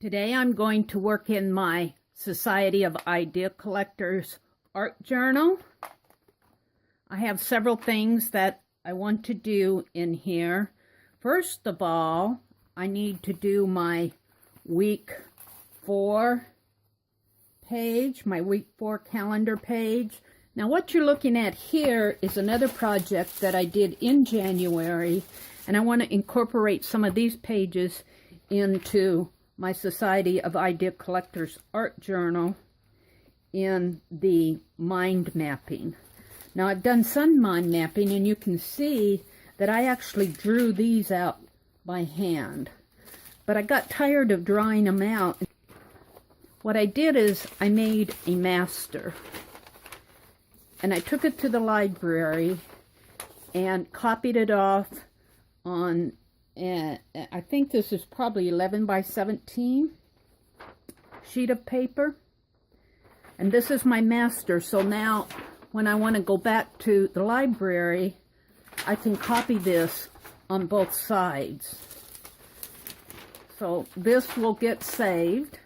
Today I'm going to work in my Society of Idea Collectors art journal. I have several things that I want to do in here. First of all, I need to do my week 4 page, my week 4 calendar page. Now what you're looking at here is another project that I did in January, and I want to incorporate some of these pages into my Society of Idea Collectors art journal in the mind mapping. Now I've done some mind mapping, and you can see that I actually drew these out by hand, but I got tired of drawing them out. What I did is I made a master, and I took it to the library and copied it off on I think this is probably 11 by 17 sheet of paper, and this is my master. So now when I want to go back to the library, I can copy this on both sides. So this will get saved,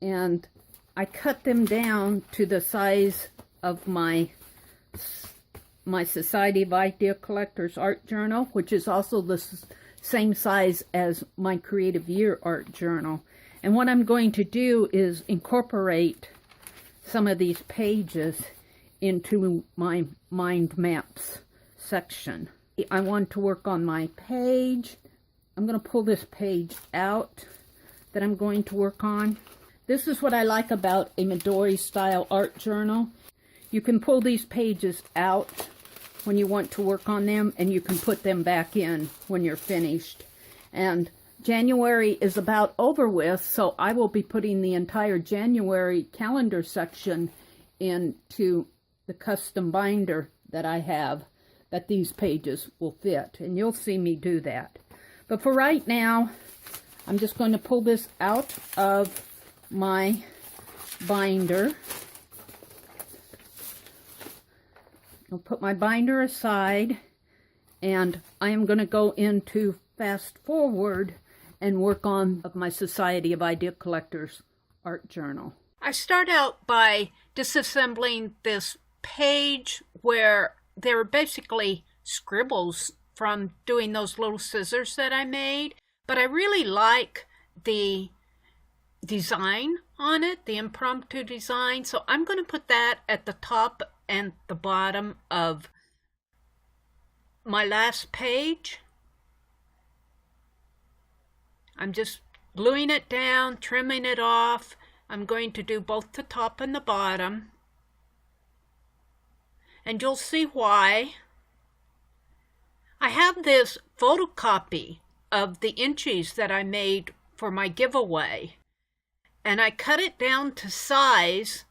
and I cut them down to the size of my Society of Idea Collectors art journal, which is also the same size as my Creative Year art journal. And what I'm going to do is incorporate some of these pages into my mind maps section. I want to work on my page. I'm going to pull this page out that I'm going to work on. This is what I like about a Midori style art journal. You can pull these pages out when you want to work on them, and you can put them back in when you're finished. And January is about over with, so I will be putting the entire January calendar section into the custom binder that I have that these pages will fit, and you'll see me do that. But for right now, I'm just going to pull this out of my binder. I'll put my binder aside, and I am going to go into fast forward and work on my Society of Idea Collectors art journal. I start out by disassembling this page where there are basically scribbles from doing those little scissors that I made, but I really like the design on it, the impromptu design, so I'm going to put that at the top and the bottom of my last page. I'm just gluing it down, trimming it off. I'm going to do both the top and the bottom, and you'll see why. I have this photocopy of the entries that I made for my giveaway, and I cut it down to size,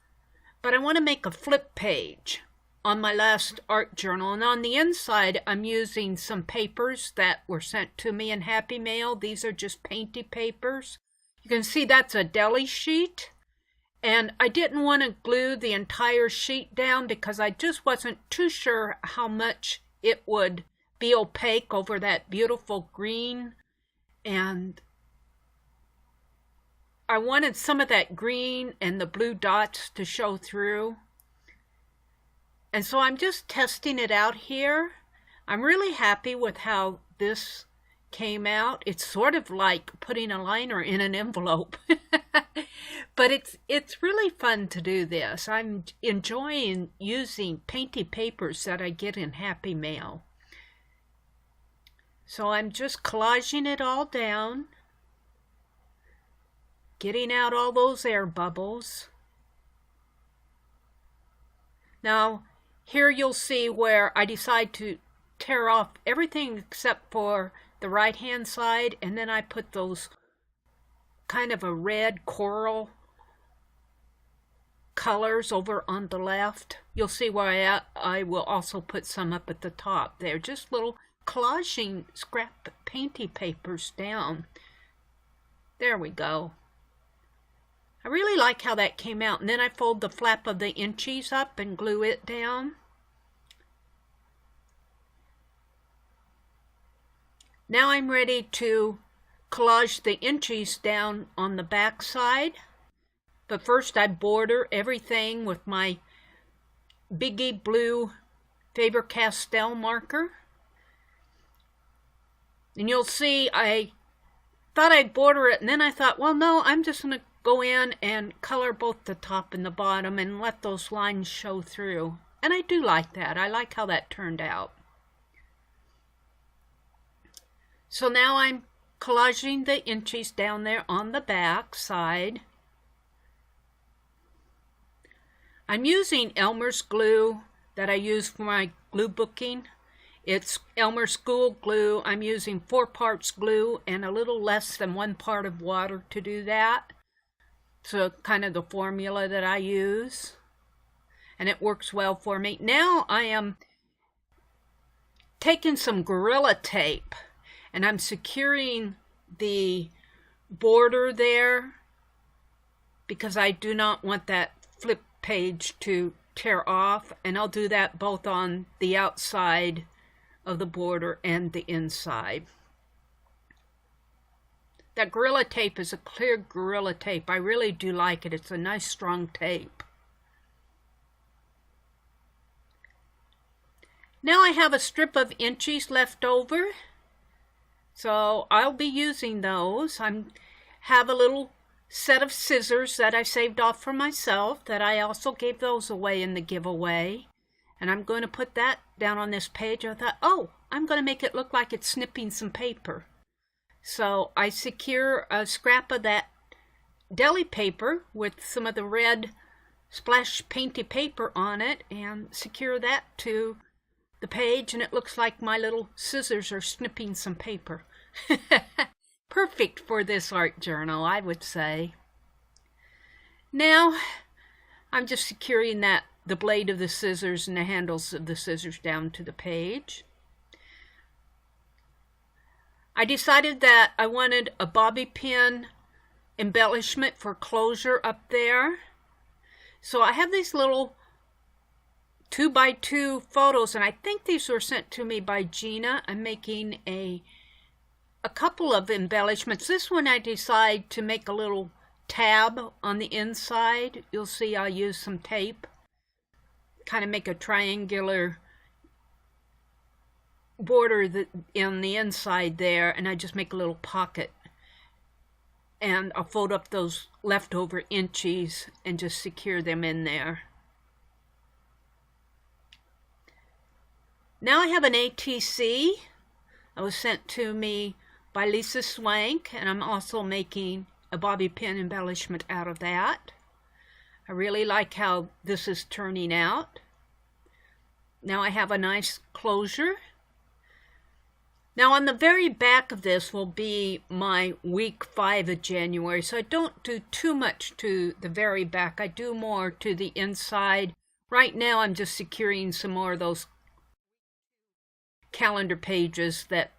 but I want to make a flip page on my last art journal. And on the inside, I'm using some papers that were sent to me in Happy Mail. These are just painty papers. You can see that's a deli sheet. And I didn't want to glue the entire sheet down because I just wasn't too sure how much it would be opaque over that beautiful green. And I wanted some of that green and the blue dots to show through. And so I'm just testing it out here. I'm really happy with how this came out. It's sort of like putting a liner in an envelope. But it's really fun to do this. I'm enjoying using painty papers that I get in Happy Mail. So I'm just collaging it all down, getting out all those air bubbles. Now, here you'll see where I decide to tear off everything except for the right-hand side, and then I put those kind of a red coral colors over on the left. You'll see why I will also put some up at the top. They're just little collaging scrap painty papers down. There we go. I really like how that came out. And then I fold the flap of the entries up and glue it down. Now I'm ready to collage the entries down on the back side. But first I border everything with my Biggie Blue Faber-Castell marker. And you'll see I thought I'd border it, and then I thought, well, no, I'm just going to go in and color both the top and the bottom and let those lines show through. And I do like that. I like how that turned out. So now I'm collaging the entries down there on the back side. I'm using Elmer's glue that I use for my glue booking. It's Elmer School glue. I'm using 4 parts glue and a little less than 1 part of water to do that. So kind of the formula that I use. And it works well for me. Now I am taking some Gorilla Tape and I'm securing the border there because I do not want that flip page to tear off, and I'll do that both on the outside of the border and the inside. That Gorilla Tape is a clear Gorilla Tape. I really do like it. It's a nice strong tape. Now I have a strip of entries left over, so I'll be using those. I have a little set of scissors that I saved off for myself that I also gave those away in the giveaway. And I'm going to put that down on this page. I thought, oh, I'm going to make it look like it's snipping some paper. So I secure a scrap of that deli paper with some of the red splash painty paper on it and secure that to the page, and it looks like my little scissors are snipping some paper. Perfect for this art journal, I would say. Now, I'm just securing the blade of the scissors and the handles of the scissors down to the page. I decided that I wanted a bobby pin embellishment for closure up there. So I have these little 2x2 photos, and I think these were sent to me by Gina. I'm making a couple of embellishments. This one I decide to make a little tab on the inside. You'll see I'll use some tape, kind of make a triangular border in the inside there, and I just make a little pocket. And I'll fold up those leftover inchies and just secure them in there. Now I have an ATC. It was sent to me by Lisa Swank, and I'm also making a bobby pin embellishment out of that. I really like how this is turning out. Now I have a nice closure. Now on the very back of this will be my week 5 of January, so I don't do too much to the very back. I do more to the inside. Right now I'm just securing some more of those calendar pages that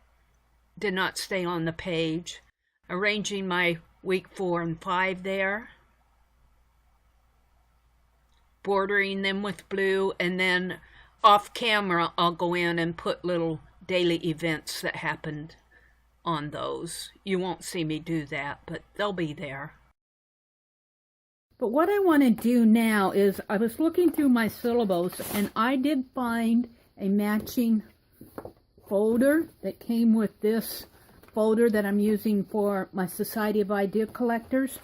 did not stay on the page. Arranging my week 4 and 5 there. Bordering them with blue, and then off camera I'll go in and put little daily events that happened on those. You won't see me do that, but they'll be there. But what I want to do now is, I was looking through my syllables and I did find a matching folder that came with this folder that I'm using for my Society of Idea Collectors,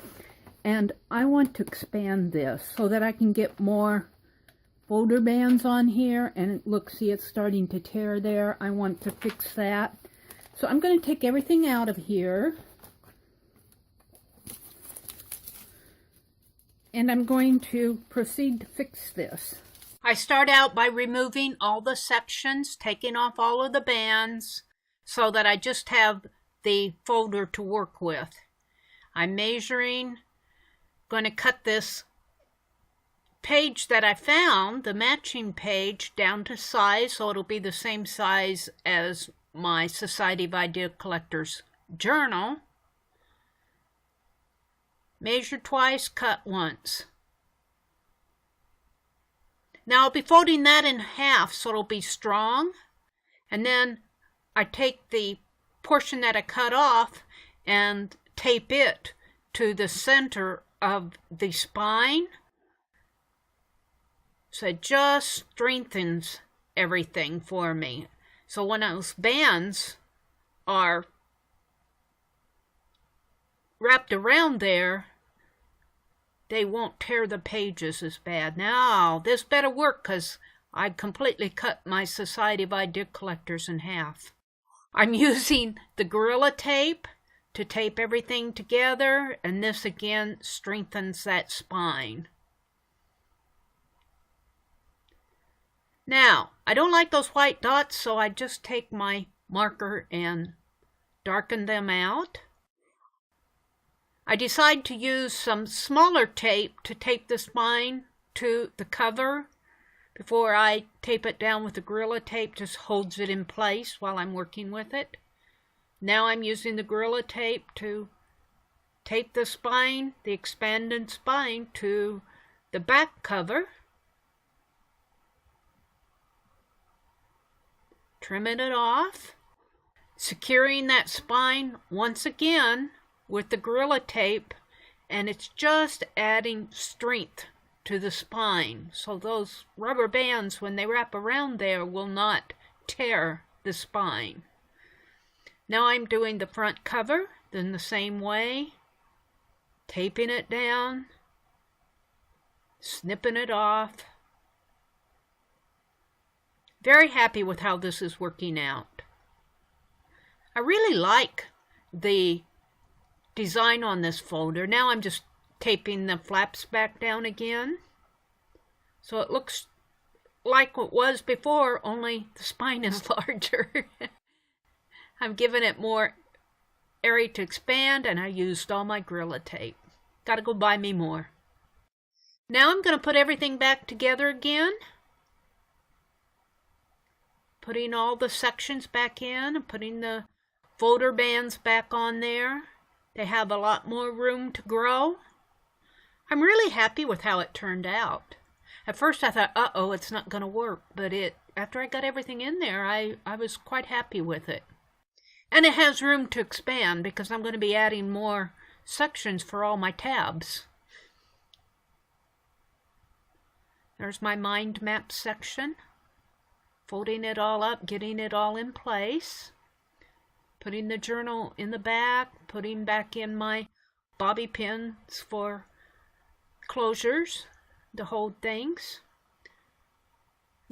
and I want to expand this so that I can get more folder bands on here. And look, see, it's starting to tear there. I want to fix that, so I'm going to take everything out of here and I'm going to proceed to fix this. I start out by removing all the sections, taking off all of the bands so that I just have the folder to work with. I'm measuring, going to cut this page that I found, the matching page, down to size so it'll be the same size as my Society of Idea Collectors journal. Measure twice, cut once. Now I'll be folding that in half so it'll be strong, and then I take the portion that I cut off and tape it to the center of the spine. So it just strengthens everything for me. So when those bands are wrapped around there, they won't tear the pages as bad. Now, this better work because I completely cut my Society of Idea Collectors in half. I'm using the Gorilla Tape to tape everything together, and this again strengthens that spine. Now, I don't like those white dots, so I just take my marker and darken them out. I decide to use some smaller tape to tape the spine to the cover before I tape it down with the Gorilla Tape. Just holds it in place while I'm working with it. Now I'm using the Gorilla Tape to tape the spine, the expanded spine, to the back cover. Trimming it off, securing that spine once again with the Gorilla Tape, and it's just adding strength to the spine. So those rubber bands, when they wrap around there, will not tear the spine. Now I'm doing the front cover in the same way, taping it down, snipping it off. Very happy with how this is working out. I really like the design on this folder. Now I'm just taping the flaps back down again. So it looks like what was before, only the spine is larger. I'm giving it more area to expand, and I used all my Gorilla Tape. Gotta go buy me more. Now I'm going to put everything back together again. Putting all the sections back in, and putting the folder bands back on there. They have a lot more room to grow. I'm really happy with how it turned out. At first I thought, uh-oh, it's not going to work. But after I got everything in there, I was quite happy with it. And it has room to expand because I'm going to be adding more sections for all my tabs. There's my mind map section. Folding it all up, getting it all in place. Putting the journal in the back, putting back in my bobby pins for closures to hold things.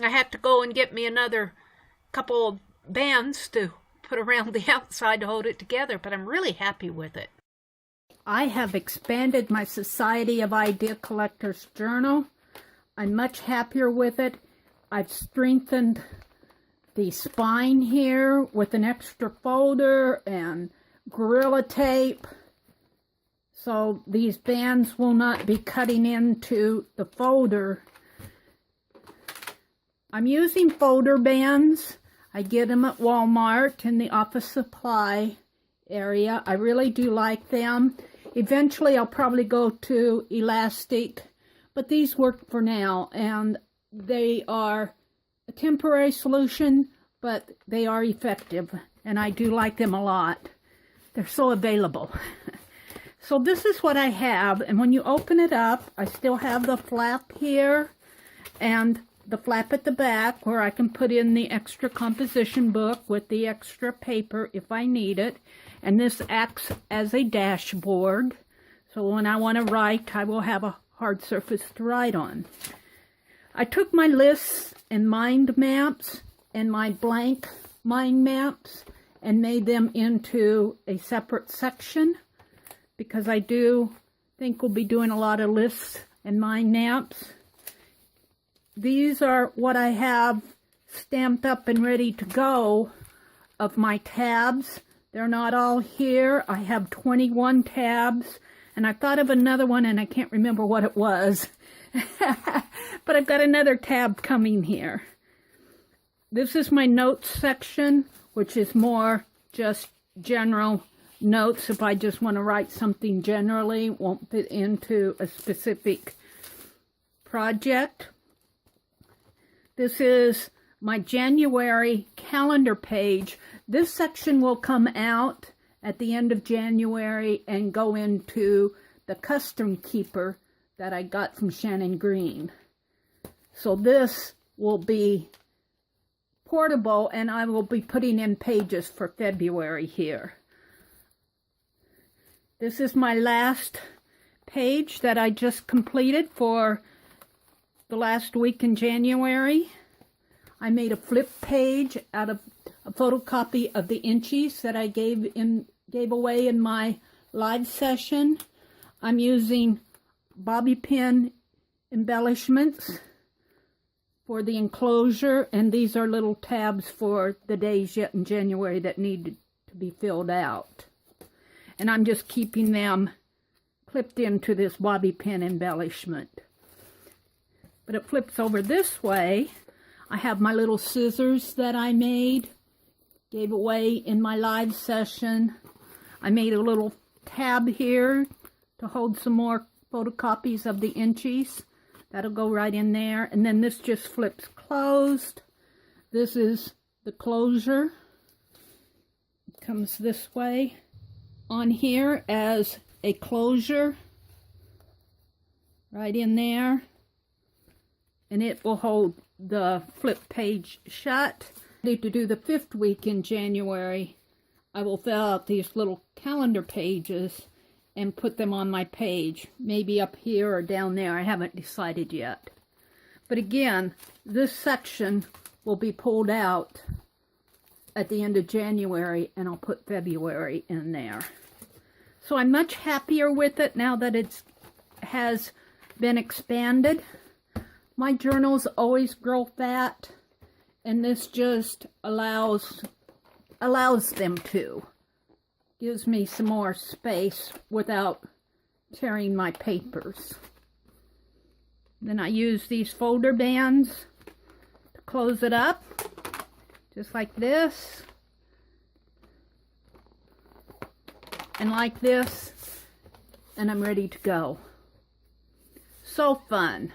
I had to go and get me another couple of bands to put around the outside to hold it together, but I'm really happy with it. I have expanded my Society of Idea Collectors journal. I'm much happier with it. I've strengthened the spine here with an extra folder and Gorilla Tape, so these bands will not be cutting into the folder. I'm using folder bands. I get them at Walmart in the office supply area. I really do like them. Eventually I'll probably go to elastic, but these work for now, and they are a temporary solution, but they are effective, and I do like them a lot. They're so available. So this is what I have, and when you open it up, I still have the flap here, and the flap at the back where I can put in the extra composition book with the extra paper if I need it, and this acts as a dashboard, so when I want to write, I will have a hard surface to write on. I took my lists and mind maps and my blank mind maps and made them into a separate section because I do think we'll be doing a lot of lists and mind maps. These are what I have stamped up and ready to go of my tabs. They're not all here. I have 21 tabs, and I thought of another one and I can't remember what it was. But I've got another tab coming here. This is my notes section, which is more just general notes. If I just want to write something generally, won't fit into a specific project. This is my January calendar page. This section will come out at the end of January and go into the custom keeper that I got from Shannon Green. So this will be portable, and I will be putting in pages for February here. This is my last page that I just completed for the last week in January. I made a flip page out of a photocopy of the Entries that I gave away in my live session. I'm using bobby pin embellishments for the enclosure, and these are little tabs for the days yet in January that need to be filled out. And I'm just keeping them clipped into this bobby pin embellishment. But it flips over this way. I have my little scissors that I gave away in my live session. I made a little tab here to hold some more photocopies of the Entries. That'll go right in there. And then this just flips closed. This is the closure. It comes this way on here as a closure right in there. And it will hold the flip page shut. To do the 5th week in January, I will fill out these little calendar pages and put them on my page, maybe up here or down there. I haven't decided yet. But again, this section will be pulled out at the end of January, and I'll put February in there. So I'm much happier with it now that it has been expanded. My journals always grow fat, and this just allows them to. Gives me some more space without tearing my papers. Then I use these folder bands to close it up, just like this. And like this, and I'm ready to go. So fun.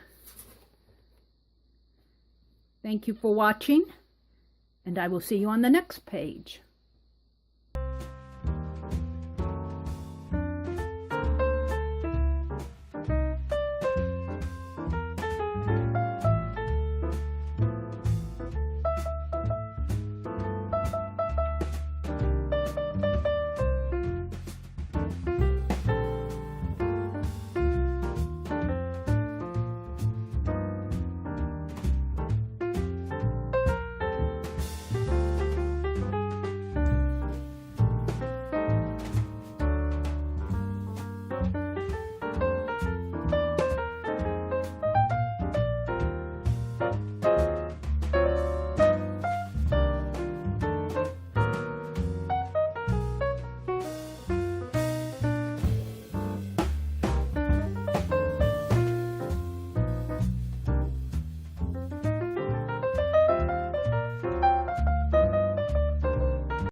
Thank you for watching, and I will see you on the next page.